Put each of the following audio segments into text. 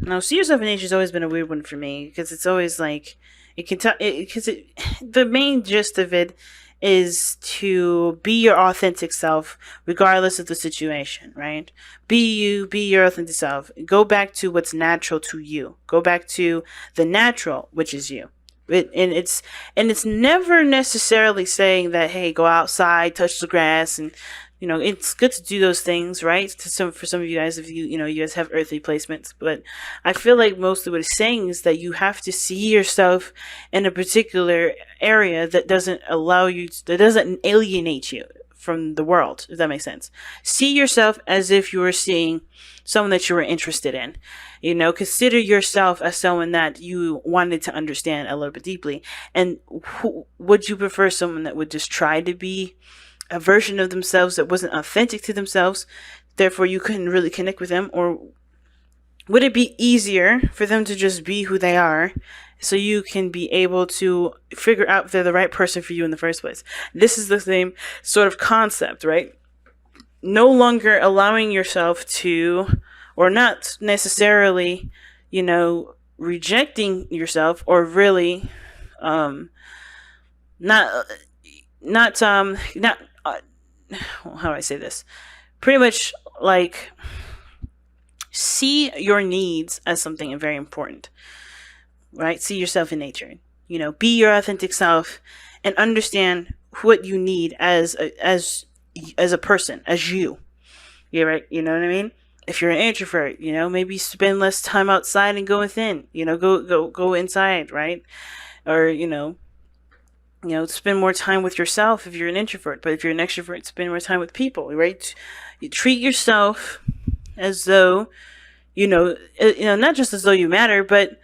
Now, see yourself in nature has always been a weird one for me because it's always like it can tell because the main gist of it is to be your authentic self regardless of the situation, right? Be you, be your authentic self. Go back to what's natural to you. Go back to the natural, which is you. And it's never necessarily saying that, hey, go outside, touch the grass, and it's good to do those things, right? For some of you guys, if you guys have earthly placements, but I feel like mostly what it's saying is that you have to see yourself in a particular area that doesn't alienate you from the world, if that makes sense. See yourself as if you were seeing someone that you were interested in. Consider yourself as someone that you wanted to understand a little bit deeply. And would you prefer someone that would just try to be a version of themselves that wasn't authentic to themselves, therefore you couldn't really connect with them? Or would it be easier for them to just be who they are so you can be able to figure out if they're the right person for you in the first place? This is the same sort of concept, right? No longer allowing yourself to, or not necessarily, rejecting yourself, or really not how do I say this? Pretty much like see your needs as something very important, right? See yourself in nature. Be your authentic self and understand what you need as a person, as you. Yeah, right. You know what I mean? If you're an introvert, maybe spend less time outside and go within. Go inside, right? Or spend more time with yourself if you're an introvert. But if you're an extrovert, spend more time with people, right? You treat yourself as though, not just as though you matter, but,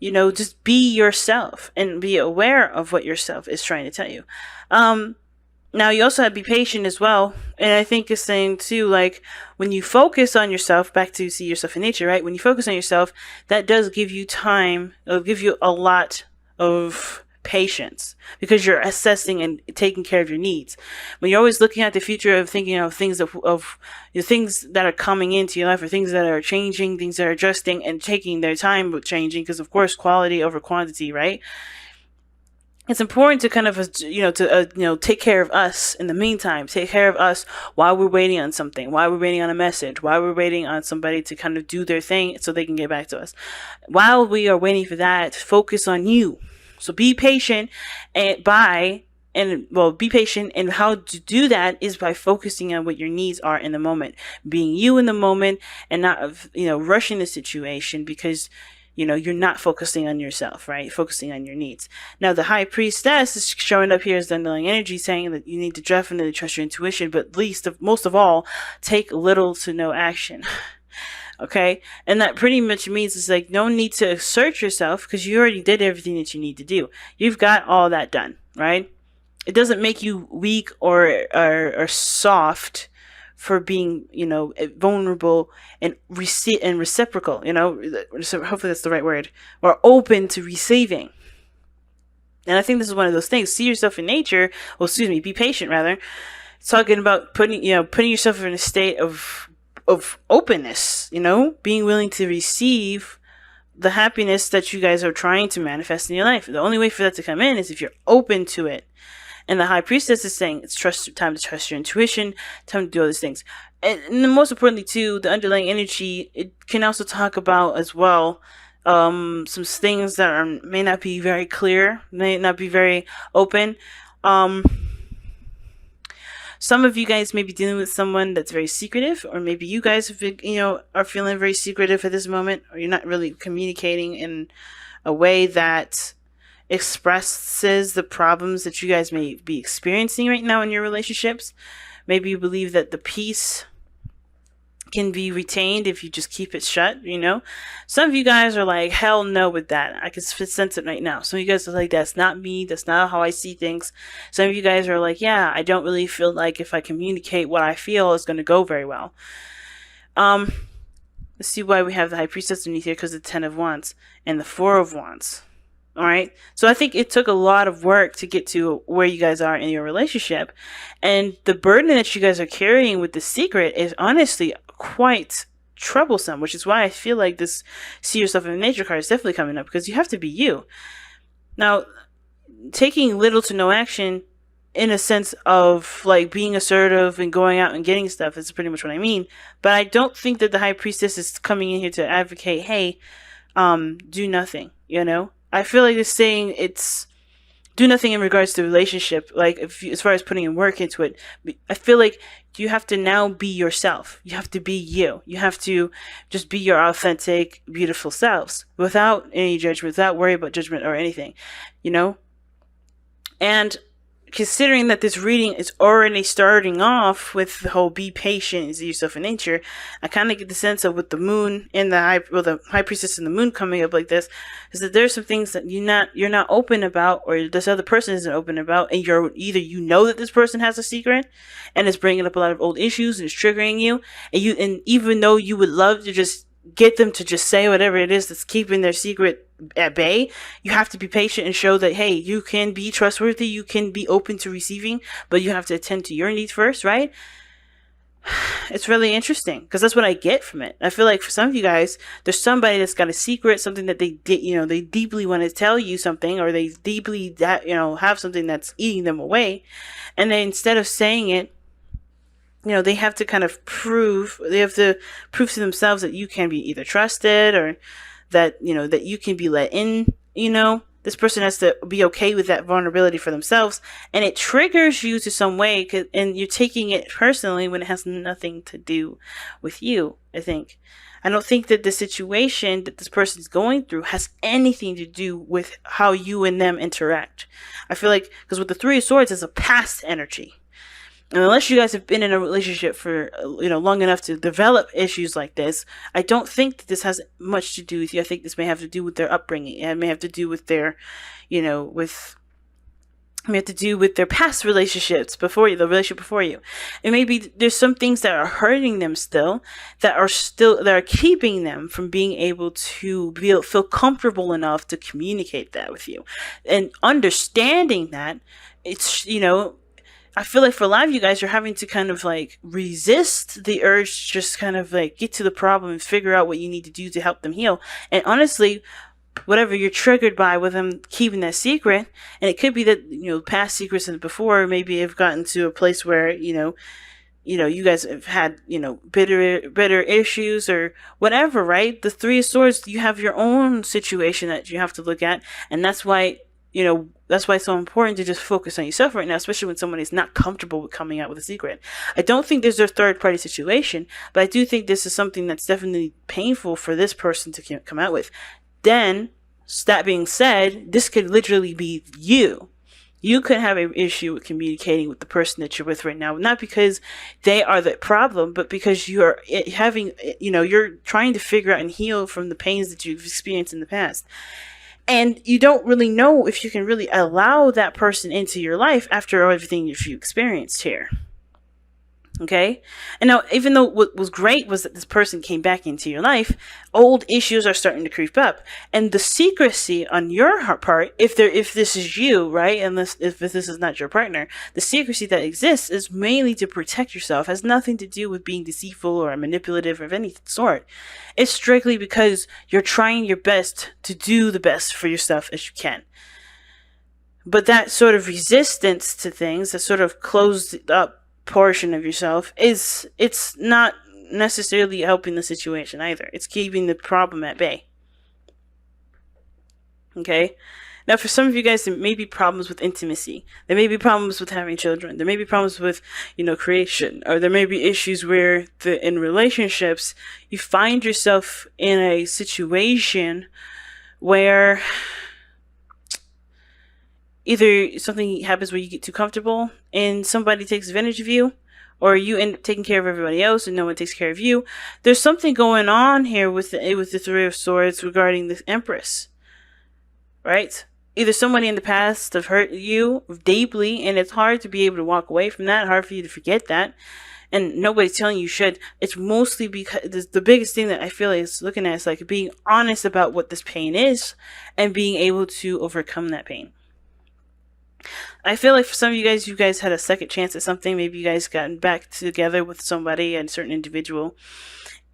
just be yourself and be aware of what yourself is trying to tell you. Now, you also have to be patient as well. And I think it's saying, too, like, when you focus on yourself, back to see yourself in nature, right? When you focus on yourself, that does give you time. It'll give you a lot of patience because you're assessing and taking care of your needs. When you're always looking at the future of thinking of things of things that are coming into your life, or things that are changing, things that are adjusting and taking their time with changing, because of course quality over quantity, right? It's important to kind of take care of us in the meantime. Take care of us while we're waiting on something, while we're waiting on a message, while we're waiting on somebody to kind of do their thing so they can get back to us. While we are waiting for that, focus on you. So be patient, and be patient, and how to do that is by focusing on what your needs are in the moment, being you in the moment, and not rushing the situation because you're not focusing on yourself, right? Focusing on your needs. Now, the high priestess is showing up here as the underlying energy, saying that you need to definitely trust your intuition, but most of all, take little to no action. Okay? And that pretty much means it's like no need to assert yourself because you already did everything that you need to do. You've got all that done, right? It doesn't make you weak or soft for being, vulnerable and reciprocal, hopefully that's the right word, or open to receiving. And I think this is one of those things. See yourself in nature. Be patient rather. It's talking about putting yourself in a state of openness, being willing to receive the happiness that you guys are trying to manifest in your life. The only way for that to come in is if you're open to it. And the high priestess is saying it's time to trust your intuition, time to do all these things. And most importantly, too, the underlying energy, it can also talk about as well some things that may not be very clear, may not be very open. Some of you guys may be dealing with someone that's very secretive, or maybe you guys are feeling very secretive at this moment, or you're not really communicating in a way that expresses the problems that you guys may be experiencing right now in your relationships. Maybe you believe that the peace can be retained if you just keep it shut, Some of you guys are like, hell no with that. I can sense it right now. Some of you guys are like, that's not me. That's not how I see things. Some of you guys are like, yeah, I don't really feel like if I communicate what I feel is going to go very well. Let's see why we have the High Priestess underneath here, because of the Ten of Wands and the Four of Wands. All right. So I think it took a lot of work to get to where you guys are in your relationship. And the burden that you guys are carrying with the secret is honestly quite troublesome, which is why I feel like this see yourself in nature card is definitely coming up, because you have to be you. Now, taking little to no action in a sense of like being assertive and going out and getting stuff is pretty much what I mean. But I don't think that the high priestess is coming in here to advocate, hey, do nothing, you know? I feel like it's saying it's do nothing in regards to relationship, like if you, as far as putting in work into it. I feel like you have to now be yourself. You have to be you. You have to just be your authentic, beautiful selves without any judgment, without worry about judgment or anything, you know? And considering that this reading is already starting off with the whole be patient and see yourself in nature, I kind of get the sense of with the moon and the high priestess and the moon coming up like this, is that there's some things that you're not open about, or this other person isn't open about, and you're either you know that this person has a secret and is bringing up a lot of old issues and is triggering you, and even though you would love to just get them to just say whatever it is that's keeping their secret at bay, you have to be patient and show that, hey, you can be trustworthy, you can be open to receiving, but you have to attend to your needs first, right? It's really interesting because that's what I get from it. I feel like for some of you guys, there's somebody that's got a secret, something that they did, they deeply want to tell you something, or they deeply have something that's eating them away, and then instead of saying it, they have to kind of prove to themselves that you can be either trusted, or that, that you can be let in, this person has to be okay with that vulnerability for themselves. And it triggers you to some way, and you're taking it personally when it has nothing to do with you, I think. I don't think that the situation that this person is going through has anything to do with how you and them interact. I feel like, because with the Three of Swords, it's a past energy. And unless you guys have been in a relationship for, long enough to develop issues like this, I don't think that this has much to do with you. I think this may have to do with their upbringing. It may have to do with their, may have to do with their past relationships before you, the relationship before you. And maybe there's some things that are hurting them still, that are keeping them from being able to feel comfortable enough to communicate that with you. And understanding that, it's, I feel like for a lot of you guys, you're having to kind of like resist the urge to just kind of like get to the problem and figure out what you need to do to help them heal. And honestly, whatever you're triggered by with them keeping that secret, and it could be that, past secrets and before maybe have gotten to a place where, you guys have had, bitter issues or whatever, right? The Three of Swords, you have your own situation that you have to look at. And that's why, that's why it's so important to just focus on yourself right now, especially when someone is not comfortable with coming out with a secret. I don't think there's a third party situation, but I do think this is something that's definitely painful for this person to come out with. Then, that being said, this could literally be you. You could have an issue with communicating with the person that you're with right now, not because they are the problem, but because you're you're trying to figure out and heal from the pains that you've experienced in the past. And you don't really know if you can really allow that person into your life after everything you've experienced here. Okay? And now, even though what was great was that this person came back into your life, old issues are starting to creep up. And the secrecy on your part, if this is you, right? If this is not your partner, the secrecy that exists is mainly to protect yourself. It has nothing to do with being deceitful or manipulative of any sort. It's strictly because you're trying your best to do the best for yourself as you can. But that sort of resistance to things, that sort of closed up portion of yourself, it's not necessarily helping the situation either. It's keeping the problem at bay. Okay? Now, for some of you guys, there may be problems with intimacy. There may be problems with having children. There may be problems with, creation. Or there may be issues where in relationships, you find yourself in a situation where either something happens where you get too comfortable and somebody takes advantage of you, or you end up taking care of everybody else and no one takes care of you. There's something going on here with the Three of Swords regarding the Empress, right? Either somebody in the past have hurt you deeply, and it's hard to be able to walk away from that, hard for you to forget that, and nobody's telling you should. It's mostly because the biggest thing that I feel is looking at is like being honest about what this pain is and being able to overcome that pain. I feel like for some of you guys had a second chance at something. Maybe you guys gotten back together with somebody, a certain individual,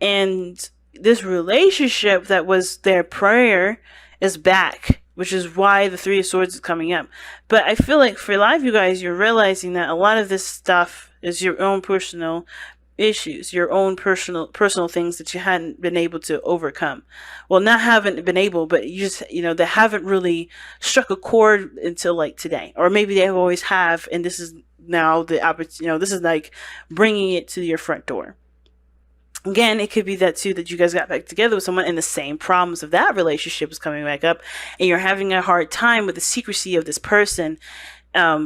And this relationship that was there prior is back, which is why the Three of Swords is coming up. But I feel like for a lot of you guys, you're realizing that a lot of this stuff is your own personal issues, your own personal things that you hadn't been able to overcome. Well, not haven't been able, but you just, they haven't really struck a chord until like today, or maybe they always have, and this is now the opportunity. This is like bringing it to your front door. Again, it could be that too, that you guys got back together with someone and the same problems of that relationship is coming back up, and you're having a hard time with the secrecy of this person,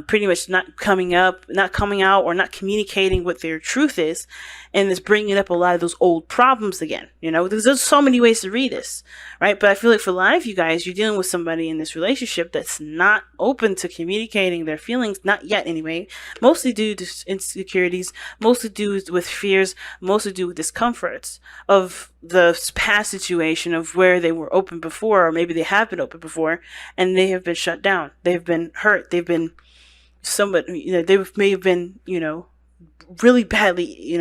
pretty much not coming out, or not communicating what their truth is, and it's bringing up a lot of those old problems again. There's so many ways to read this, right? But I feel like for a lot of you guys, you're dealing with somebody in this relationship that's not open to communicating their feelings, not yet anyway, mostly due to insecurities, mostly due with fears, mostly due with discomforts of the past situation of where they were open before, or maybe they have been open before, and they have been shut down. They've been hurt. They've been they may have been, really badly,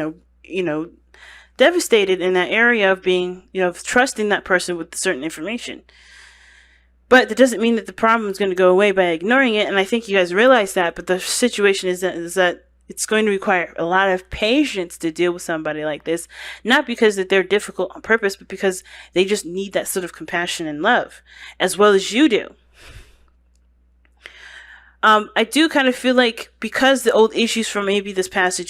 devastated in that area of being, trusting that person with certain information. But that doesn't mean that the problem is going to go away by ignoring it. And I think you guys realize that. But the situation is that it's going to require a lot of patience to deal with somebody like this. Not because that they're difficult on purpose, but because they just need that sort of compassion and love, as well as you do. I do kind of feel like because the old issues from maybe this past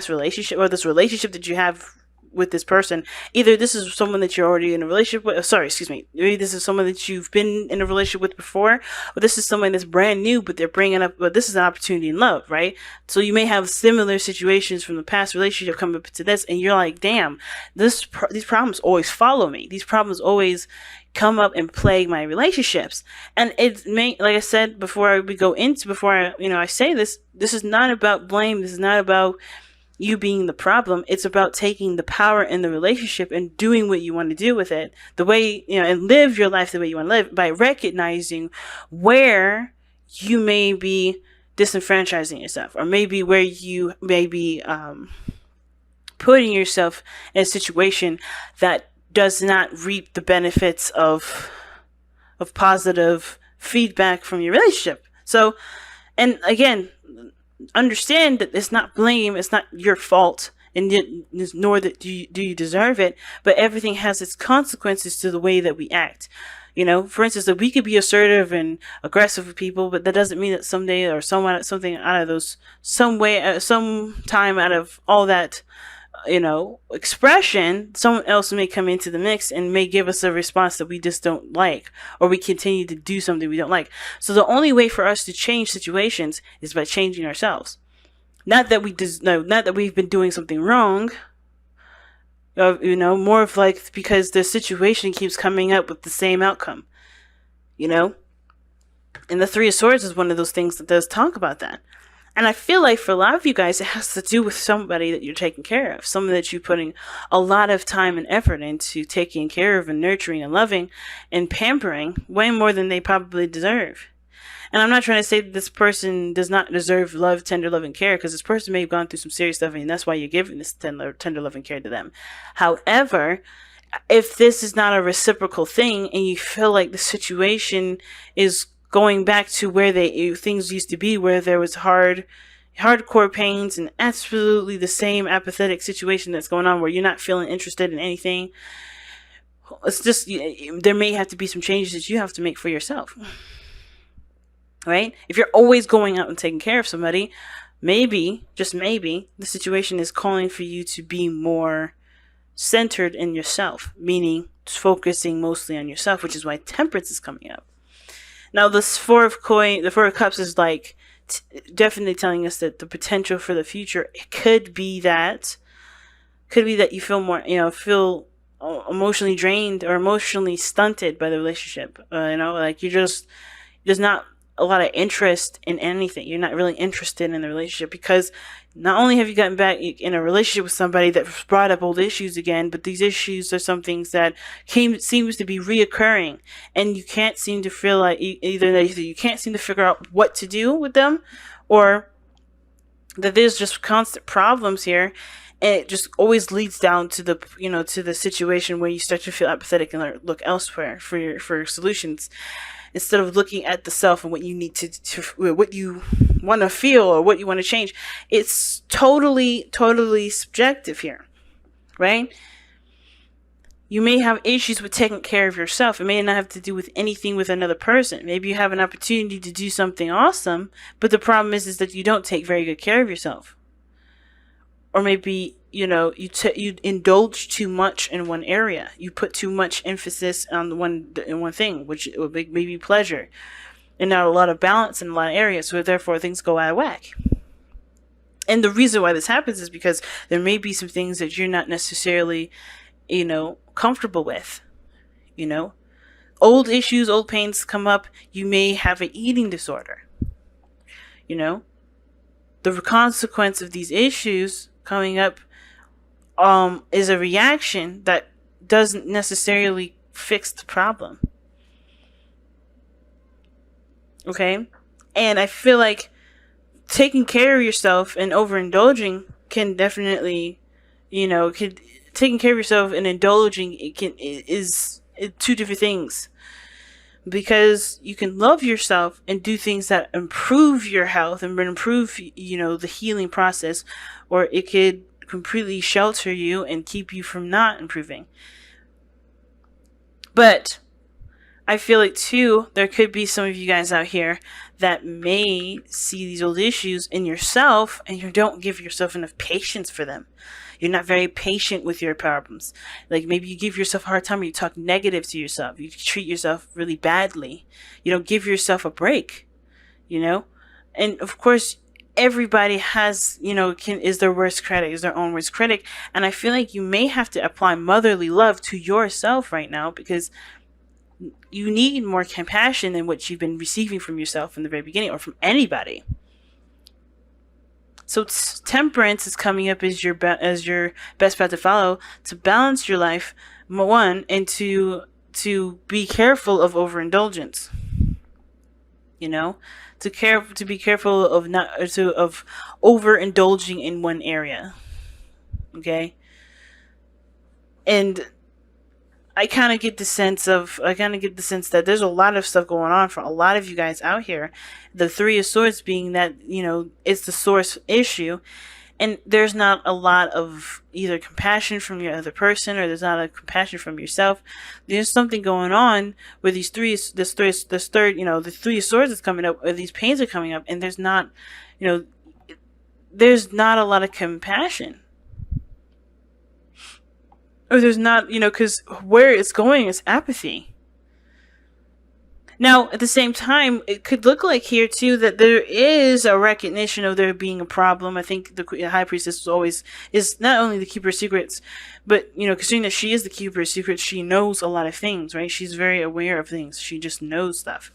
relationship, or this relationship that you have with this person, either this is someone that you're already in a relationship with, maybe this is someone that you've been in a relationship with before, or this is someone that's brand new, but they're bringing up, this is an opportunity in love, right? So you may have similar situations from the past relationship come up to this, and you're like, damn, these problems always follow me. These problems always come up and plague my relationships. And it may, like I said before I say this is not about blame. This is not about you being the problem. It's about taking the power in the relationship and doing what you want to do with it, the way, and live your life the way you want to live, by recognizing where you may be disenfranchising yourself, or maybe where you may be putting yourself in a situation that does not reap the benefits of positive feedback from your relationship. So, and again, understand that it's not blame, it's not your fault, and nor that do you deserve it, but everything has its consequences to the way that we act. For instance, that we could be assertive and aggressive with people, but that doesn't mean that someday or something out of those, some time out of all that, expression, someone else may come into the mix and may give us a response that we just don't like, or we continue to do something we don't like. So the only way for us to change situations is by changing ourselves. Not that we've been doing something wrong, more of like because the situation keeps coming up with the same outcome, and the Three of Swords is one of those things that does talk about that. And I feel like for a lot of you guys, it has to do with somebody that you're taking care of, someone that you're putting a lot of time and effort into taking care of and nurturing and loving and pampering way more than they probably deserve. And I'm not trying to say that this person does not deserve love, tender love, and care, because this person may have gone through some serious stuff, and that's why you're giving this tender love and care to them. However, if this is not a reciprocal thing, and you feel like the situation is going back to where things used to be, where there was hardcore pains and absolutely the same apathetic situation that's going on, where you're not feeling interested in anything, it's just, there may have to be some changes that you have to make for yourself, right? If you're always going out and taking care of somebody, maybe, just maybe, the situation is calling for you to be more centered in yourself, meaning focusing mostly on yourself, which is why Temperance is coming up. Now, the Four of Cups is like definitely telling us that the potential for the future, it could be that you feel more, feel emotionally drained or emotionally stunted by the relationship. Like there's not a lot of interest in anything. You're not really interested in the relationship, because not only have you gotten back in a relationship with somebody that brought up old issues again, but these issues are some things that seems to be reoccurring, and you can't seem to feel like either you can't seem to figure out what to do with them, or that there's just constant problems here. And it just always leads down to the, to the situation where you start to feel apathetic and look elsewhere for solutions, instead of looking at the self and what you need to what you want to feel or what you want to change. It's totally subjective here, right? You may have issues with taking care of yourself. It may not have to do with anything with another person. Maybe you have an opportunity to do something awesome, but the problem is that you don't take very good care of yourself. Or maybe, you indulge too much in one area. You put too much emphasis on one thing, which would make maybe pleasure, and not a lot of balance in a lot of areas. So therefore, things go out of whack. And the reason why this happens is because there may be some things that you're not necessarily, comfortable with. Old issues, old pains come up. You may have an eating disorder. The consequence of these issues coming up is a reaction that doesn't necessarily fix the problem. Okay? And I feel like taking care of yourself and overindulging can definitely, taking care of yourself and indulging is two different things. Because you can love yourself and do things that improve your health and improve, the healing process, or it could completely shelter you and keep you from not improving. But I feel like too, there could be some of you guys out here that may see these old issues in yourself and you don't give yourself enough patience for them. You're not very patient with your problems. Like maybe you give yourself a hard time or you talk negative to yourself. You treat yourself really badly. You don't give yourself a break, And of course, everybody has, is their worst critic, is their own worst critic. And I feel like you may have to apply motherly love to yourself right now, because you need more compassion than what you've been receiving from yourself in the very beginning or from anybody. So temperance is coming up as your best path to follow to balance your life, one, and to be careful of overindulgence. To be careful of of overindulging in one area. Okay, and I kind of get the sense that there's a lot of stuff going on for a lot of you guys out here. The Three of Swords being that, it's the source issue. And there's not a lot of either compassion from your other person, or there's not a compassion from yourself. There's something going on where the Three of Swords is coming up, or these pains are coming up, and there's not a lot of compassion. Or there's not, because where it's going is apathy. Now, at the same time, it could look like here, too, that there is a recognition of there being a problem. I think the High Priestess is not only the Keeper of Secrets, but, considering that she is the Keeper of Secrets, she knows a lot of things, right? She's very aware of things. She just knows stuff.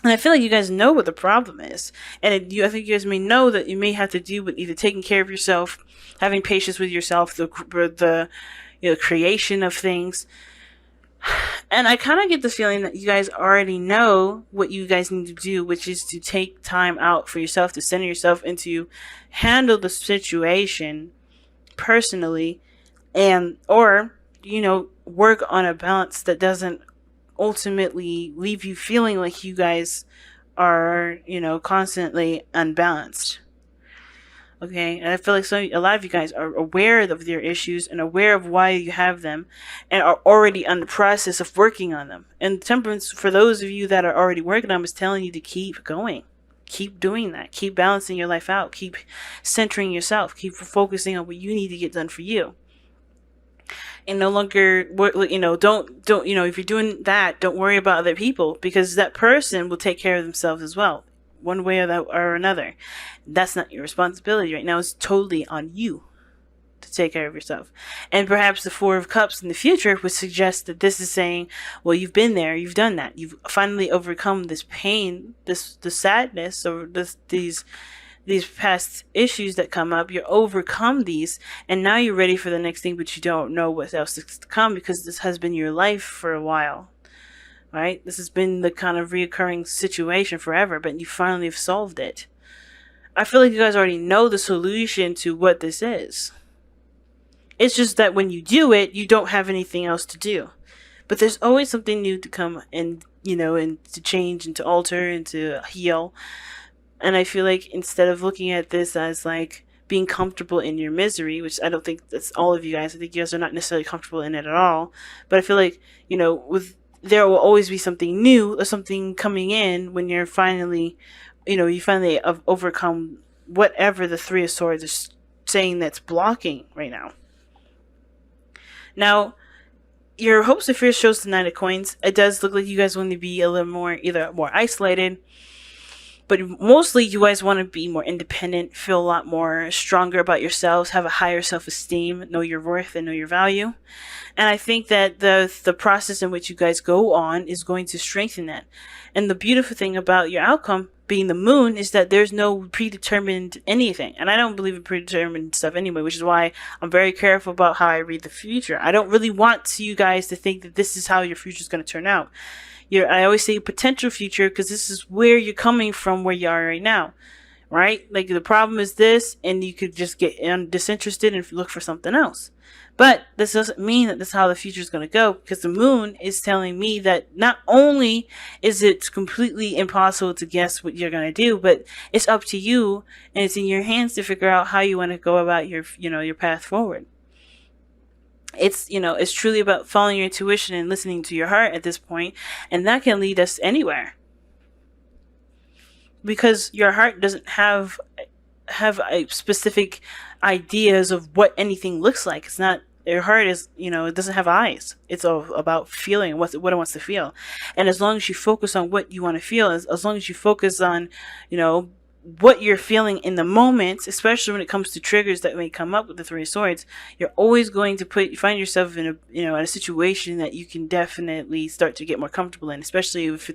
And I feel like you guys know what the problem is. And I think you guys may know that you may have to do with either taking care of yourself, having patience with yourself, the creation of things. And I kind of get the feeling that you guys already know what you guys need to do, which is to take time out for yourself, to center yourself, and to handle the situation personally, or work on a balance that doesn't ultimately leave you feeling like you guys are, constantly unbalanced. Okay, and I feel like a lot of you guys are aware of your issues and aware of why you have them, and are already on the process of working on them. And temperance, for those of you that are already working on them, is telling you to keep going. Keep doing that. Keep balancing your life out. Keep centering yourself. Keep focusing on what you need to get done for you. And no longer, don't, if you're doing that, don't worry about other people, because that person will take care of themselves as well, one way or another. That's not your responsibility right now. It's totally on you to take care of yourself. And perhaps the Four of Cups in the future would suggest that this is saying, well, you've been there, you've done that, you've finally overcome this pain, the sadness, or these past issues that come up. You overcome these, and now you're ready for the next thing, but you don't know what else is to come, because this has been your life for a while. Right? This has been the kind of reoccurring situation forever, but you finally have solved it. I feel like you guys already know the solution to what this is. It's just that when you do it, you don't have anything else to do. But there's always something new to come, and and to change and to alter and to heal. And I feel like instead of looking at this as like being comfortable in your misery, which I don't think that's all of you guys. I think you guys are not necessarily comfortable in it at all. But I feel like, with there will always be something new or something coming in when you're finally, you finally have overcome whatever the Three of Swords is saying that's blocking right now. Now, your hopes and fears shows the Nine of Coins. It does look like you guys want to be a little more, either more isolated, but mostly you guys want to be more independent, feel a lot more stronger about yourselves, have a higher self-esteem, know your worth and know your value. And I think that the process in which you guys go on is going to strengthen that. And the beautiful thing about your outcome being the moon is that there's no predetermined anything. And I don't believe in predetermined stuff anyway, which is why I'm very careful about how I read the future. I don't really want you guys to think that this is how your future is going to turn out. I always say potential future because this is where you're coming from, where you are right now, right? Like the problem is this, and you could just get disinterested and look for something else. But this doesn't mean that this is how the future is going to go, because the moon is telling me that not only is it completely impossible to guess what you're going to do, but it's up to you, and it's in your hands to figure out how you want to go about your path forward. It's truly about following your intuition and listening to your heart at this point, and that can lead us anywhere. Because your heart doesn't have a specific ideas of what anything looks like. It's not, your heart is, it doesn't have eyes. It's all about feeling what it wants to feel. And as long as you focus on what you want to feel, as long as you focus on, what you're feeling in the moment, especially when it comes to triggers that may come up with the Three of Swords, you're always going to find yourself in a situation that you can definitely start to get more comfortable in, especially if